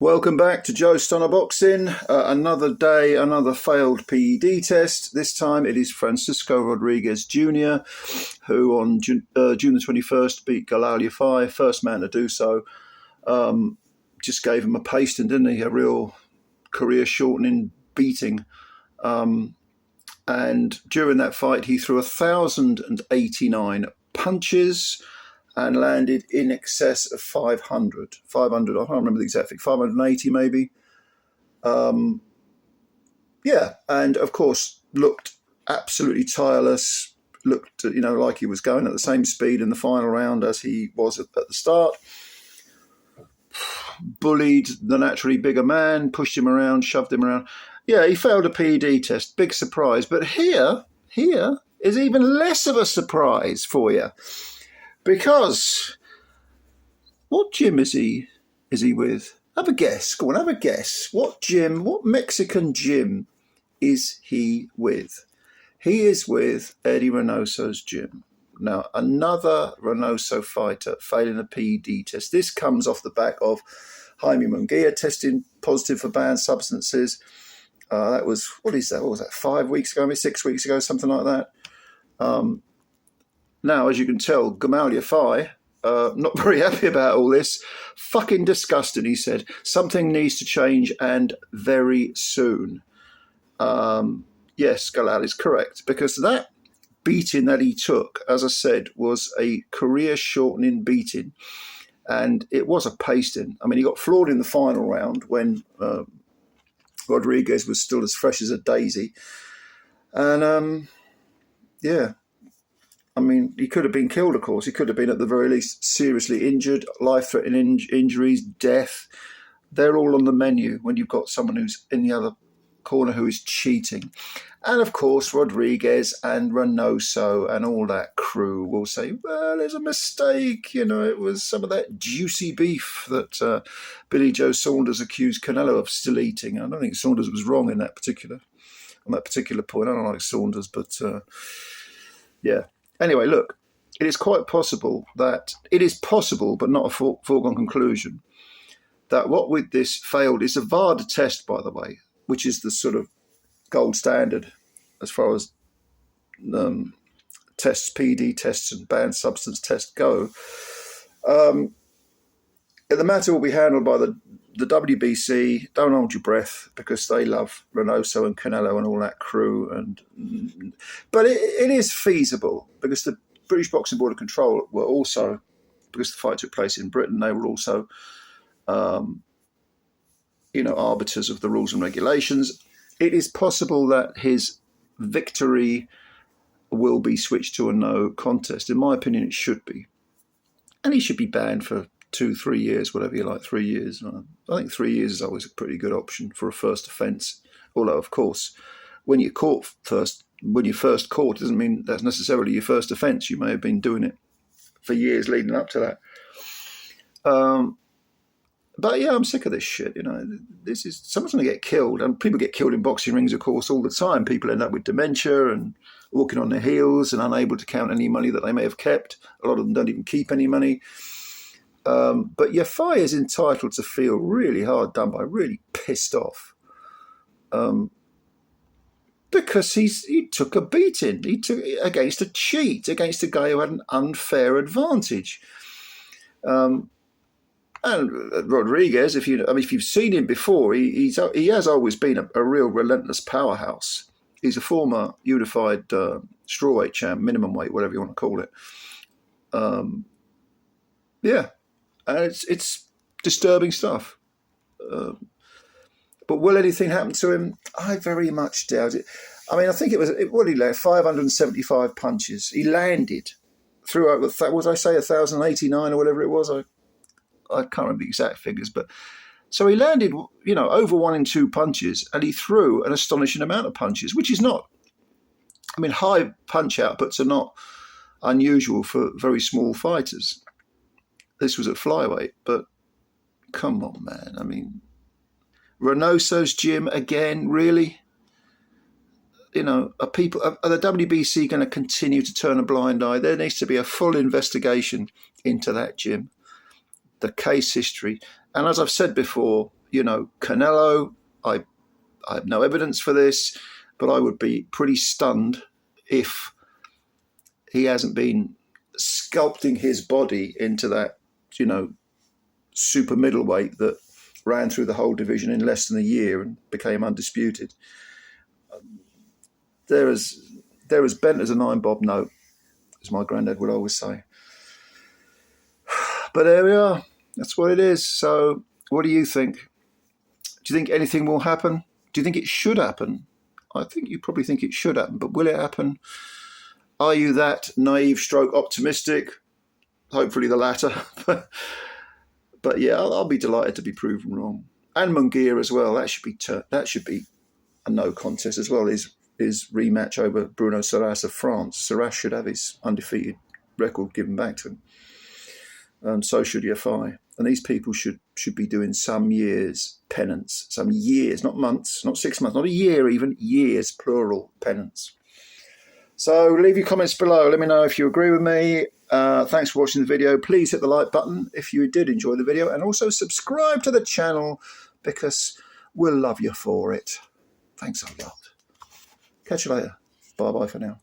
Welcome back to Joe Stunner Boxing. Another day, another failed PED test. This time it is Francisco Rodriguez Jr., who on June the 21st beat GALAL YAFAI, first man to do so. Just gave him a pasting, didn't he? A real career-shortening beating. And during that fight, he threw 1,089 punches and landed in excess of 500. 500, I can't remember the exact figure, 580 maybe. Yeah, and of course looked absolutely tireless, looked, like he was going at the same speed in the final round as he was at the start. Bullied the naturally bigger man, pushed him around, shoved him around. Yeah, he failed a PED test, big surprise. But here is even less of a surprise for you. Because what gym is he with? Have a guess. Go on, have a guess. What Mexican gym is he with? He is with Eddy Reynoso's gym. Now, another Reynoso fighter failing a PED test. This comes off the back of Jaime Munguia testing positive for banned substances. That was, what was that, 5 weeks ago, maybe 6 weeks ago, something like that. Now, as you can tell, GALAL YAFAI, not very happy about all this. Fucking disgusted, he said. Something needs to change, and very soon. Yes, Galal is correct, because that beating that he took, as I said, was a career-shortening beating, and it was a pasting. I mean, he got floored in the final round when Rodriguez was still as fresh as a daisy. And, yeah. I mean, he could have been killed, of course. He could have been, at the very least, seriously injured, life-threatening injuries, death. They're all on the menu when you've got someone who's in the other corner who is cheating. And, of course, Rodriguez and Reynoso and all that crew will say, well, there's a mistake. It was some of that juicy beef that Billy Joe Saunders accused Canelo of still eating. I don't think Saunders was wrong on that particular point. I don't like Saunders, but, yeah. Anyway, look, it is possible, but not a foregone conclusion, that what with this failed is a VADA test, by the way, which is the sort of gold standard as far as tests, PED tests and banned substance tests go. The matter will be handled by the WBC. Don't hold your breath, because they love Reynoso and Canelo and all that crew. But it is feasible, because the British Boxing Board of Control were also, because the fight took place in Britain, they were also, arbiters of the rules and regulations. It is possible that his victory will be switched to a no contest. In my opinion, it should be. And he should be banned for 2-3 years, whatever you like, 3 years. I think 3 years is always a pretty good option for a first offence. Although, of course, when you're first caught, it doesn't mean that's necessarily your first offence. You may have been doing it for years leading up to that. But yeah, I'm sick of this shit. Someone's going to get killed, and people get killed in boxing rings, of course, all the time. People end up with dementia and walking on their heels and unable to count any money that they may have kept. A lot of them don't even keep any money. But Yafai is entitled to feel really hard done by, really pissed off, because he took a beating. He took against a cheat, against a guy who had an unfair advantage. And Rodriguez, if you've seen him before, he has always been a real relentless powerhouse. He's a former unified strawweight champ, minimum weight, whatever you want to call it. Yeah. And it's disturbing stuff. But will anything happen to him? I very much doubt it. I mean, I think he landed 575 punches. He landed through, what did I say, 1,089 or whatever it was? I can't remember the exact figures. But so he landed, over 1 in 2 punches, and he threw an astonishing amount of punches, which is not, high punch outputs are not unusual for very small fighters. This was at flyweight, but come on, man. Reynoso's gym again, really? Are the WBC going to continue to turn a blind eye? There needs to be a full investigation into that gym, the case history. And as I've said before, Canelo, I have no evidence for this, but I would be pretty stunned if he hasn't been sculpting his body into that, super middleweight that ran through the whole division in less than a year and became undisputed. They're as bent as a 9-bob note, as my granddad would always say. But there we are. That's what it is. So what do you think? Do you think anything will happen? Do you think it should happen? I think you probably think it should happen, but will it happen? Are you that naive stroke optimistic? Hopefully the latter. But yeah, I'll be delighted to be proven wrong. And Munguia as well. That should be a no contest as well. His rematch over Bruno Saras of France. Saras should have his undefeated record given back to him. And so should Yafai. And these people should be doing some years penance. Some years, not months, not 6 months, not a year even, years, plural, penance. So leave your comments below. Let me know if you agree with me. Thanks for watching the video. Please hit the like button if you did enjoy the video. And also subscribe to the channel because we'll love you for it. Thanks a lot. Catch you later. Bye-bye for now.